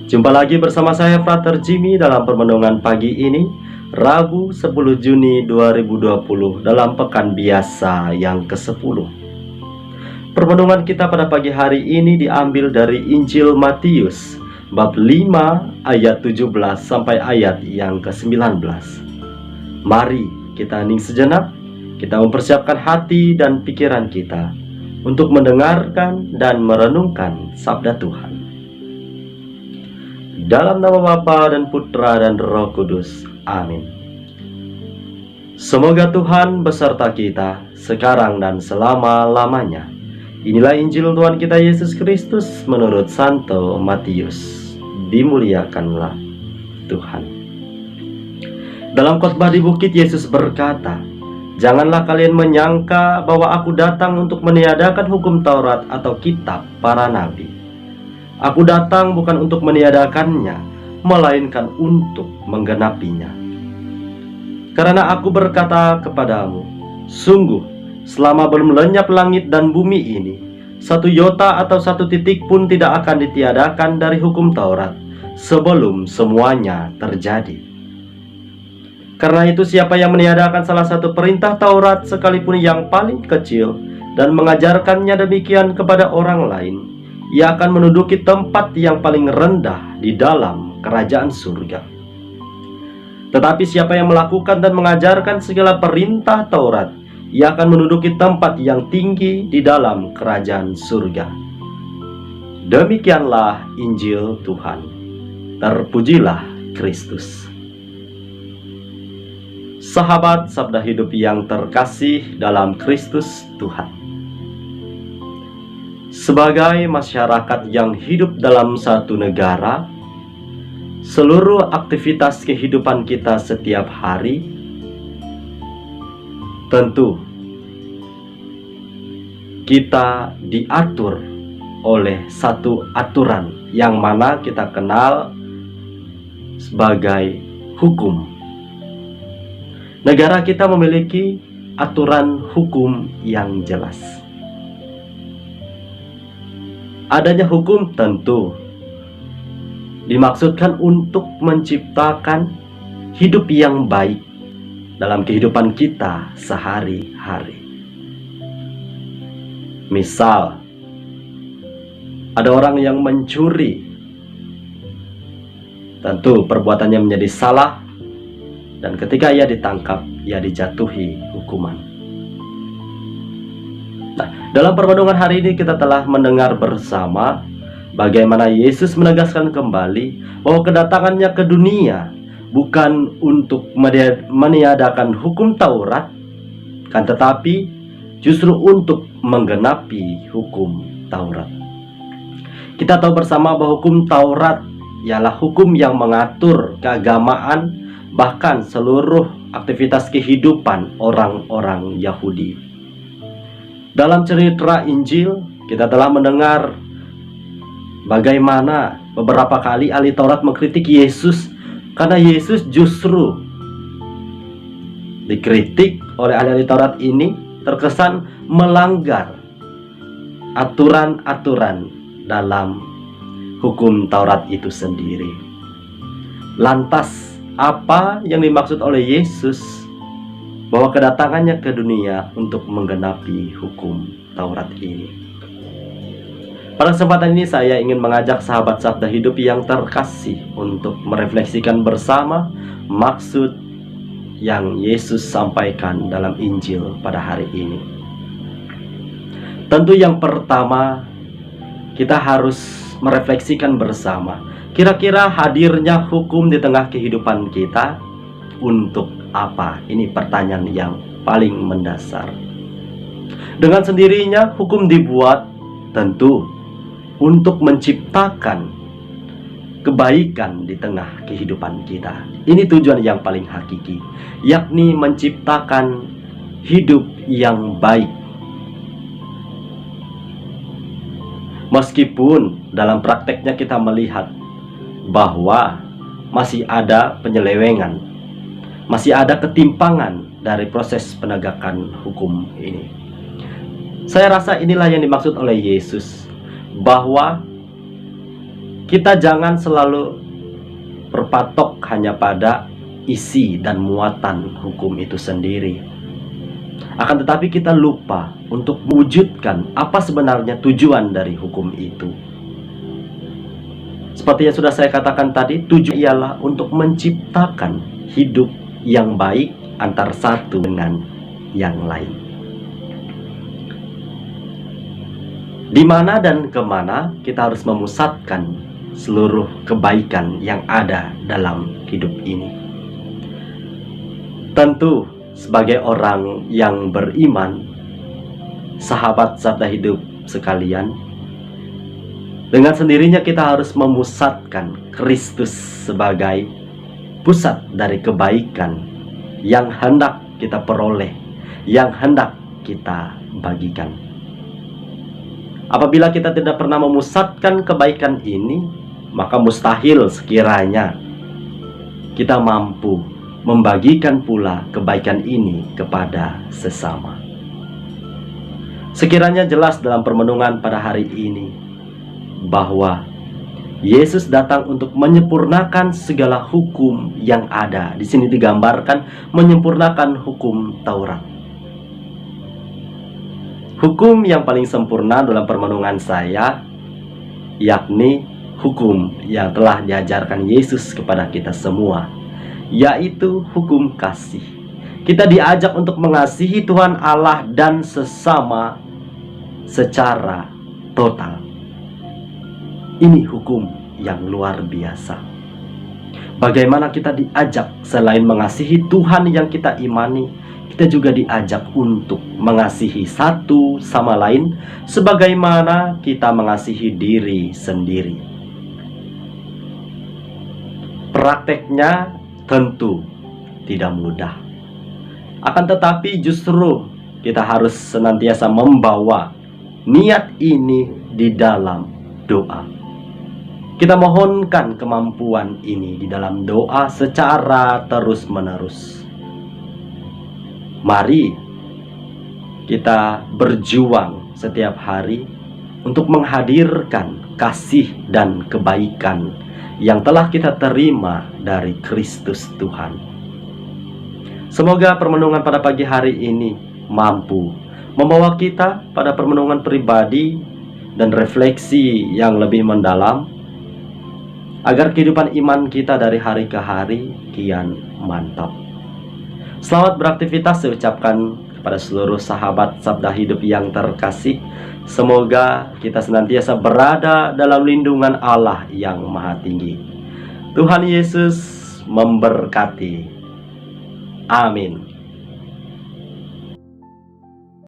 Jumpa lagi bersama saya Frater Jimmy dalam permenungan pagi ini, Rabu 10 Juni 2020 dalam pekan biasa yang ke-10. Permenungan kita pada pagi hari ini diambil dari Injil Matius bab 5 ayat 17 sampai ayat yang ke-19. Mari kita hening sejenak, kita mempersiapkan hati dan pikiran kita untuk mendengarkan dan merenungkan sabda Tuhan. Dalam nama Bapa dan Putra dan Roh Kudus. Amin. Semoga Tuhan beserta kita sekarang dan selama-lamanya. Inilah Injil Tuhan kita Yesus Kristus menurut Santo Matius. Dimuliakanlah Tuhan. Dalam khotbah di bukit, Yesus berkata, "Janganlah kalian menyangka bahwa aku datang untuk meniadakan hukum Taurat atau kitab para nabi. Aku datang bukan untuk meniadakannya, melainkan untuk menggenapinya. Karena aku berkata kepadamu, sungguh, selama belum lenyap langit dan bumi ini, satu iota atau satu titik pun tidak akan ditiadakan dari hukum Taurat, sebelum semuanya terjadi. Karena itu siapa yang meniadakan salah satu perintah Taurat sekalipun yang paling kecil, dan mengajarkannya demikian kepada orang lain, ia akan menduduki tempat yang paling rendah di dalam kerajaan surga. Tetapi siapa yang melakukan dan mengajarkan segala perintah Taurat, ia akan menduduki tempat yang tinggi di dalam kerajaan surga." Demikianlah Injil Tuhan. Terpujilah Kristus. Sahabat Sabda Hidup yang terkasih dalam Kristus Tuhan, sebagai masyarakat yang hidup dalam satu negara, seluruh aktivitas kehidupan kita setiap hari tentu kita diatur oleh satu aturan yang mana kita kenal sebagai hukum. Negara kita memiliki aturan hukum yang jelas. Adanya hukum tentu dimaksudkan untuk menciptakan hidup yang baik dalam kehidupan kita sehari-hari. Misal, ada orang yang mencuri, tentu perbuatannya menjadi salah, dan ketika ia ditangkap, ia dijatuhi hukuman. Nah, dalam permenungan hari ini kita telah mendengar bersama bagaimana Yesus menegaskan kembali bahwa kedatangannya ke dunia bukan untuk meniadakan hukum Taurat, kan tetapi justru untuk menggenapi hukum Taurat. Kita tahu bersama bahwa hukum Taurat ialah hukum yang mengatur keagamaan, bahkan seluruh aktivitas kehidupan orang-orang Yahudi. Dalam cerita Injil, kita telah mendengar bagaimana beberapa kali ahli Taurat mengkritik Yesus, karena Yesus justru dikritik oleh ahli Taurat ini terkesan melanggar aturan-aturan dalam hukum Taurat itu sendiri. Lantas, apa yang dimaksud oleh Yesus bahwa kedatangannya ke dunia untuk menggenapi hukum Taurat ini? Pada kesempatan ini saya ingin mengajak sahabat Sabda Hidup yang terkasih untuk merefleksikan bersama maksud yang Yesus sampaikan dalam Injil pada hari ini. Tentu yang pertama, kita harus merefleksikan bersama, kira-kira hadirnya hukum di tengah kehidupan kita untuk apa? Ini pertanyaan yang paling mendasar. Dengan sendirinya hukum dibuat tentu untuk menciptakan kebaikan di tengah kehidupan kita. Ini tujuan yang paling hakiki, yakni menciptakan hidup yang baik. Meskipun dalam prakteknya kita melihat bahwa masih ada penyelewengan, masih ada ketimpangan dari proses penegakan hukum ini. Saya rasa inilah yang dimaksud oleh Yesus, bahwa Kita jangan selalu berpatok hanya pada isi dan muatan hukum itu sendiri. Akan tetapi kita lupa untuk mewujudkan apa sebenarnya tujuan dari hukum itu. Seperti yang sudah saya katakan tadi, tujuan ialah untuk menciptakan hidup yang baik antar satu dengan yang lain. Di mana dan kemana kita harus memusatkan seluruh kebaikan yang ada dalam hidup ini. Tentu sebagai orang yang beriman, sahabat sabda hidup sekalian, dengan sendirinya kita harus memusatkan Kristus sebagai pusat dari kebaikan yang hendak kita peroleh, yang hendak kita bagikan. Apabila kita tidak pernah memusatkan kebaikan ini, maka mustahil sekiranya kita mampu membagikan pula kebaikan ini kepada sesama. Sekiranya jelas dalam permenungan pada hari ini bahwa Yesus datang untuk menyempurnakan segala hukum yang ada. Di sini digambarkan menyempurnakan hukum Taurat. Hukum yang paling sempurna dalam permenungan saya, yakni hukum yang telah diajarkan Yesus kepada kita semua, yaitu hukum kasih. Kita diajak untuk mengasihi Tuhan Allah dan sesama secara total. Ini hukum yang luar biasa. Bagaimana kita diajak selain mengasihi Tuhan yang kita imani, kita juga diajak untuk mengasihi satu sama lain sebagaimana kita mengasihi diri sendiri. Prakteknya tentu tidak mudah. Akan tetapi justru kita harus senantiasa membawa niat ini di dalam doa. Kita mohonkan kemampuan ini di dalam doa secara terus-menerus. Mari kita berjuang setiap hari untuk menghadirkan kasih dan kebaikan yang telah kita terima dari Kristus Tuhan. Semoga permenungan pada pagi hari ini mampu membawa kita pada permenungan pribadi dan refleksi yang lebih mendalam, agar kehidupan iman kita dari hari ke hari kian mantap. Selamat beraktivitas saya ucapkan kepada seluruh sahabat sabda hidup yang terkasih. Semoga kita senantiasa berada dalam lindungan Allah yang maha tinggi. Tuhan Yesus memberkati. Amin.